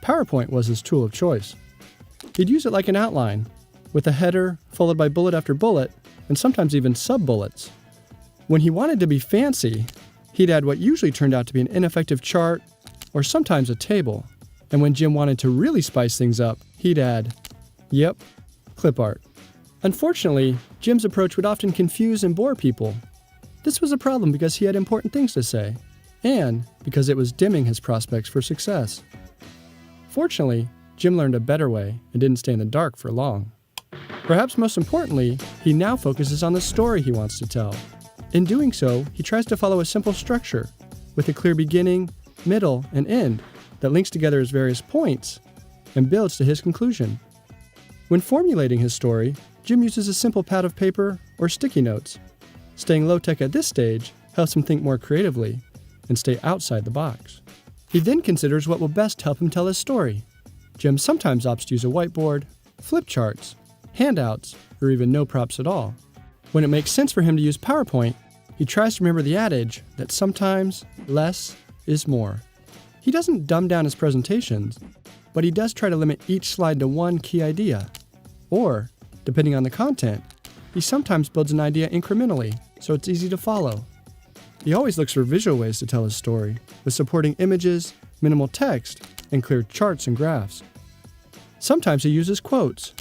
PowerPoint was his tool of choice. He'd use it like an outline, with a header followed by bullet after bullet, and sometimes even sub-bullets. When he wanted to be fancy, he'd add what usually turned out to be an ineffective chart or sometimes a table. And when Jim wanted to really spice things up, he'd add, yep, clip art. Unfortunately, Jim's approach would often confuse and bore people. This was a problem because he had important things to say, and because it was dimming his prospects for success. Fortunately, Jim learned a better way and didn't stay in the dark for long. Perhaps most importantly, he now focuses on the story he wants to tell. In doing so, he tries to follow a simple structure, with a clear beginning, middle, and end that links together his various points and builds to his conclusion. When formulating his story, Jim uses a simple pad of paper or sticky notes. Staying low-tech at this stage helps him think more creatively and stay outside the box. He then considers what will best help him tell his story. Jim sometimes opts to use a whiteboard, flip charts, handouts, or even no props at all. When it makes sense for him to use PowerPoint, he tries to remember the adage that sometimes less is more. He doesn't dumb down his presentations, but he does try to limit each slide to one key idea. Or, depending on the content, he sometimes builds an idea incrementally, so it's easy to follow. He always looks for visual ways to tell his story, with supporting images, minimal text, and clear charts and graphs. Sometimes he uses quotes,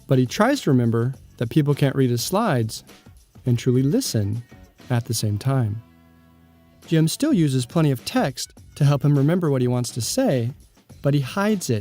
but he tries to remember that people can't read his slides and truly listen at the same time. Jim still uses plenty of text to help him remember what he wants to say, but he hides it